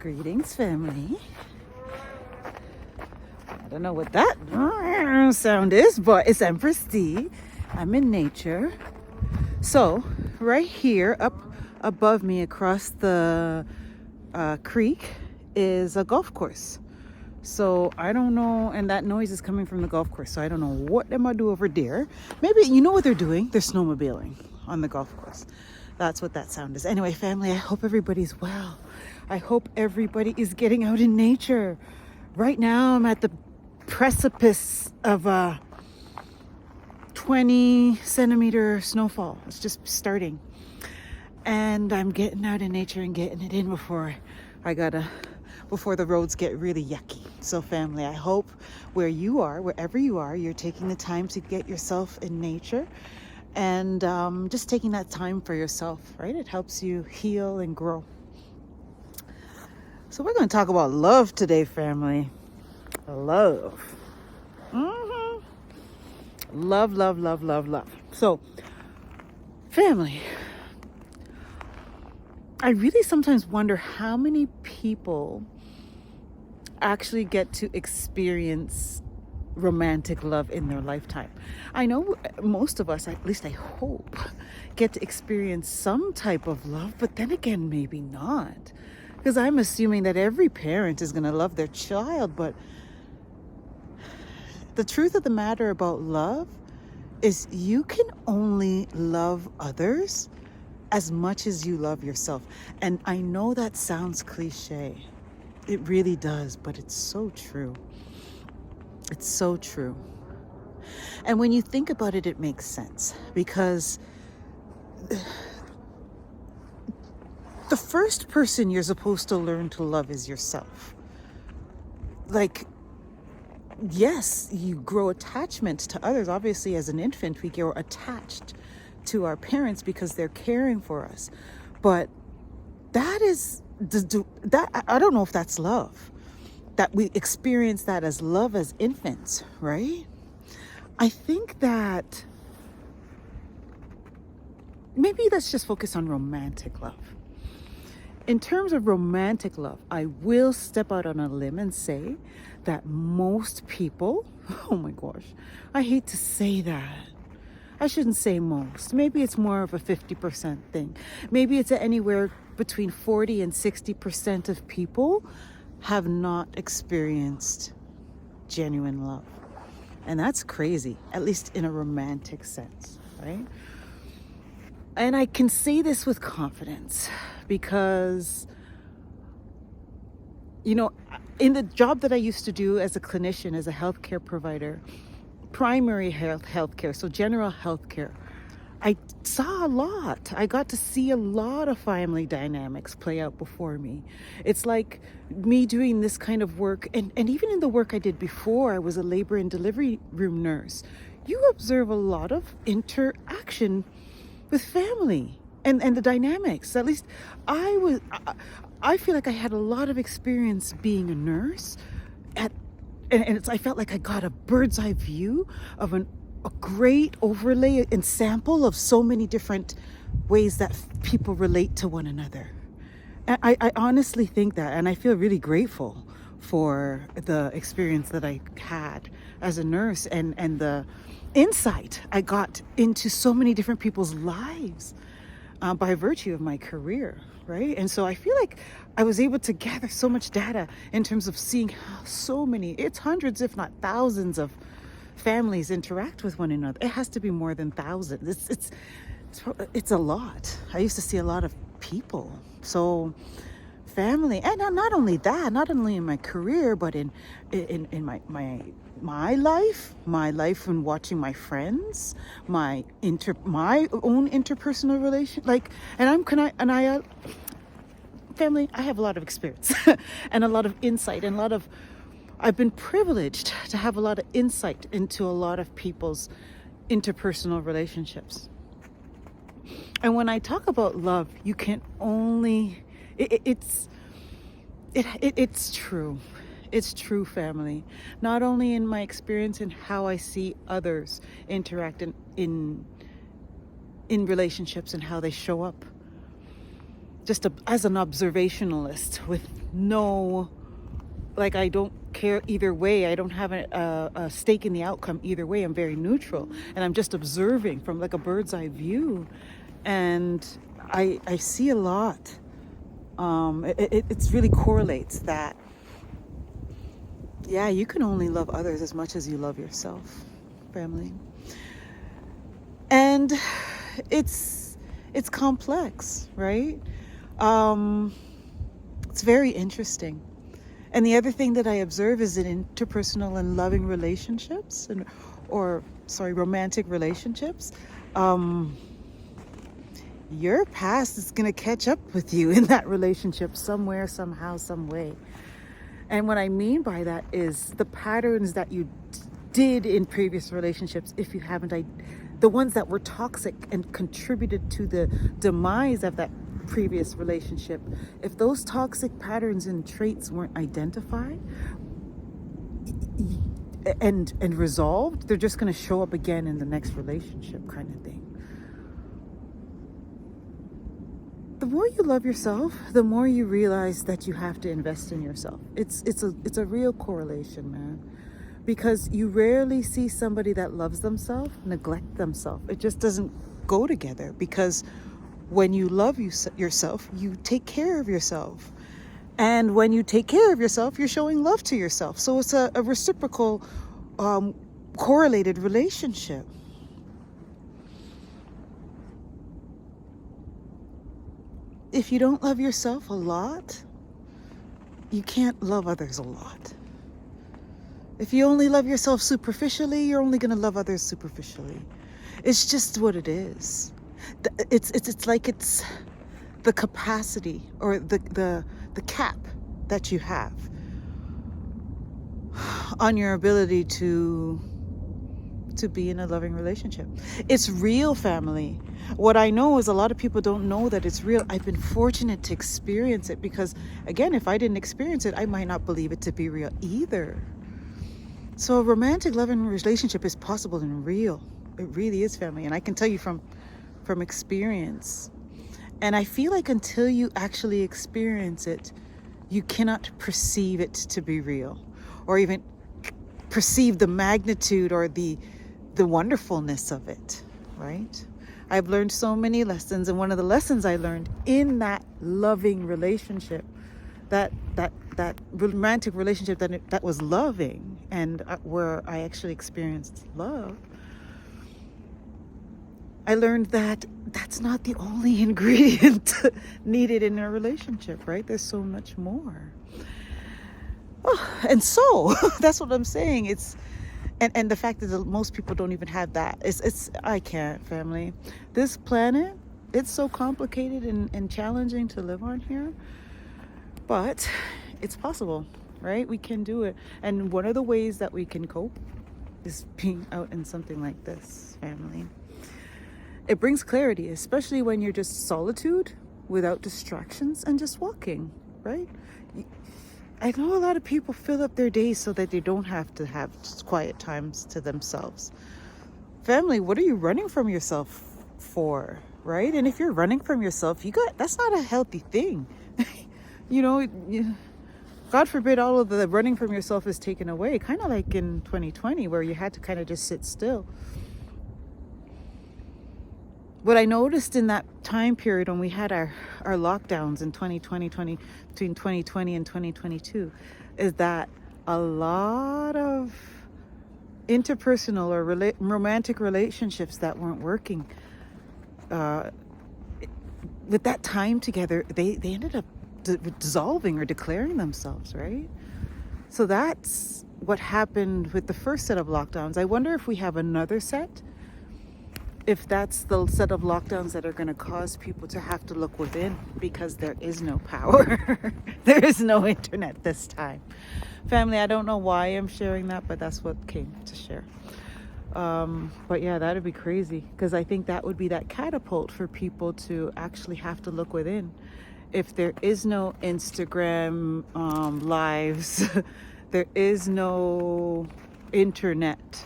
Greetings, family. I don't know what that sound is, but it's Empress D. I'm in nature. So, right here, up above me across the creek, is a golf course. So, I don't know, and that noise is coming from the golf course. So, I don't know what them I do over there. Maybe you know what they're doing? They're snowmobiling on the golf course. That's what that sound is. Anyway, family, I hope everybody's well. I hope everybody is getting out in nature. Right now, I'm at the precipice of a 20 centimeter snowfall. It's just starting. And I'm getting out in nature and getting it in before the roads get really yucky. So family, I hope wherever you are, you're taking the time to get yourself in nature and just taking that time for yourself, right? It helps you heal and grow. So we're going to talk about love today, family. Love. Love, love, love, love, love. So, family, I really sometimes wonder how many people actually get to experience romantic love in their lifetime. I know most of us, at least I hope, get to experience some type of love, but then again, maybe not. Because I'm assuming that every parent is going to love their child, but the truth of the matter about love is you can only love others as much as you love yourself. And I know that sounds cliche. It really does, but it's so true. It's so true. And when you think about it, it makes sense because the first person you're supposed to learn to love is yourself. Like, yes, you grow attachment to others. Obviously, as an infant, we grow attached to our parents because they're caring for us. But that I don't know if that's love. That we experience that as love as infants, right? I think that maybe let's just focus on romantic love. In terms of romantic love, I will step out on a limb and say that most people, oh my gosh, I hate to say that. I shouldn't say most. Maybe it's more of a 50% thing. Maybe it's anywhere between 40 and 60% of people have not experienced genuine love. And that's crazy, at least in a romantic sense, right? And I can say this with confidence because, you know, in the job that I used to do as a clinician, as a healthcare provider, primary healthcare, so general healthcare, I saw a lot. I got to see a lot of family dynamics play out before me. It's like me doing this kind of work, and even in the work I did before, I was a labor and delivery room nurse. You observe a lot of interaction with family and the dynamics. At least I feel like I had a lot of experience being a nurse I felt like I got a bird's eye view of a great overlay and sample of so many different ways that people relate to one another. And I honestly think that, and I feel really grateful for the experience that I had as a nurse and the insight I got into so many different people's lives by virtue of my career, right? And so I feel like I was able to gather so much data in terms of seeing how so many, it's hundreds if not thousands of families interact with one another. It has to be more than thousands. It's a lot. I used to see a lot of people. So family, and not only that, not only in my career, but in my life when watching my friends, my own interpersonal relation, family, I have a lot of experience and a lot of insight and I've been privileged to have a lot of insight into a lot of people's interpersonal relationships. And when I talk about love, you can only, it's true. It's true, family. Not only in my experience and how I see others interact in relationships and how they show up. just as an observationalist with no, like, I don't care either way. I don't have a stake in the outcome either way. I'm very neutral, and I'm just observing from like a bird's eye view. And I see a lot. It's really correlates that, yeah, you can only love others as much as you love yourself, family. And it's complex, right? It's very interesting. And the other thing that I observe is in interpersonal and loving relationships, romantic relationships, your past is going to catch up with you in that relationship somewhere, somehow, some way. And what I mean by that is the patterns that you did in previous relationships, if you haven't, the ones that were toxic and contributed to the demise of that previous relationship, if those toxic patterns and traits weren't identified and resolved, they're just going to show up again in the next relationship, kind of thing. The more you love yourself, the more you realize that you have to invest in yourself. It's a real correlation, man. Because you rarely see somebody that loves themselves neglect themselves. It just doesn't go together. Because when you love yourself, you take care of yourself. And when you take care of yourself, you're showing love to yourself. So it's a reciprocal, correlated relationship. If you don't love yourself a lot, you can't love others a lot. If you only love yourself superficially, you're only going to love others superficially. It's just what it is. It's like it's the capacity or the cap that you have on your ability to be in a loving relationship. It's real, family. What I know is a lot of people don't know that it's real. I've been fortunate to experience it because, again, if I didn't experience it, I might not believe it to be real either. So a romantic loving relationship is possible and real. It really is, family. And I can tell you from experience. And I feel like until you actually experience it, you cannot perceive it to be real, or even perceive the magnitude or the wonderfulness of it, right? I've learned so many lessons, and one of the lessons I learned in that loving relationship, that romantic relationship that was loving, and where I actually experienced love, I learned that that's not the only ingredient needed in a relationship, right? There's so much more. Oh, and so that's what I'm saying. It's and the fact that most people don't even have that. I can't, family. This planet, it's so complicated and challenging to live on here, but it's possible, right? We can do it. And one of the ways that we can cope is being out in something like this, family. It brings clarity, especially when you're just solitude without distractions and just walking, right? I know a lot of people fill up their days so that they don't have to have just quiet times to themselves. Family, what are you running from yourself for, right? And if you're running from yourself, that's not a healthy thing. God forbid all of the running from yourself is taken away, kind of like in 2020 where you had to kind of just sit still. What I noticed in that time period when we had our lockdowns in 2020, between 2020 and 2022, is that a lot of interpersonal or romantic relationships that weren't working, with that time together, they ended up dissolving or declaring themselves, right? So that's what happened with the first set of lockdowns. I wonder if we have another set, if that's the set of lockdowns that are going to cause people to have to look within, because there is no power. There is no internet this time. Family, I don't know why I'm sharing that, but that's what came to share. But yeah, that'd be crazy, because I think that would be that catapult for people to actually have to look within. If there is no Instagram lives, there is no internet,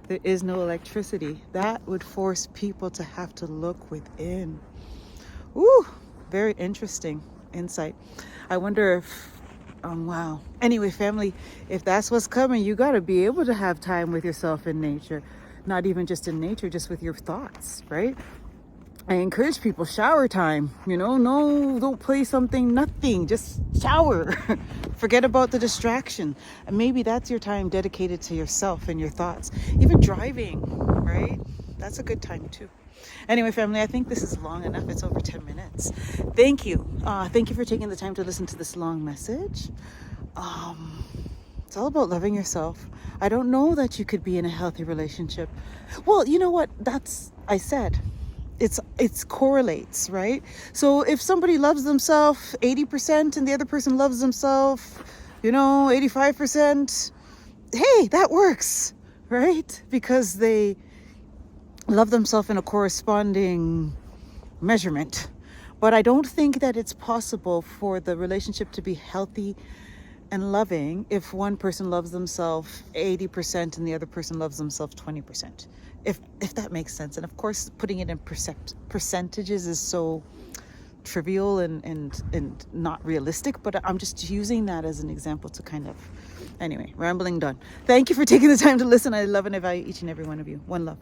there is no electricity, that would force people to have to look within. Ooh, Very interesting insight. I wonder if, wow. Anyway, family, if that's what's coming, you got to be able to have time with yourself in nature. Not even just in nature, just with your thoughts, right? I encourage people, shower time, no, don't play something, nothing, just shower. Forget about the distraction. And maybe that's your time dedicated to yourself and your thoughts. Even driving, right? That's a good time too. Anyway, family, I think this is long enough. It's over 10 minutes. Thank you. Thank you for taking the time to listen to this long message. It's all about loving yourself. I don't know that you could be in a healthy relationship. Well, you know what? I said, it's correlates, right? So if somebody loves themselves 80% and the other person loves themselves, 85%, hey, that works, right? Because they love themselves in a corresponding measurement. But I don't think that it's possible for the relationship to be healthy and loving if one person loves themselves 80% and the other person loves themselves 20%. If that makes sense. And of course, putting it in percentages is so trivial and not realistic, but I'm just using that as an example to kind of, anyway, rambling done. Thank you for taking the time to listen. I love and I value each and every one of you. One love.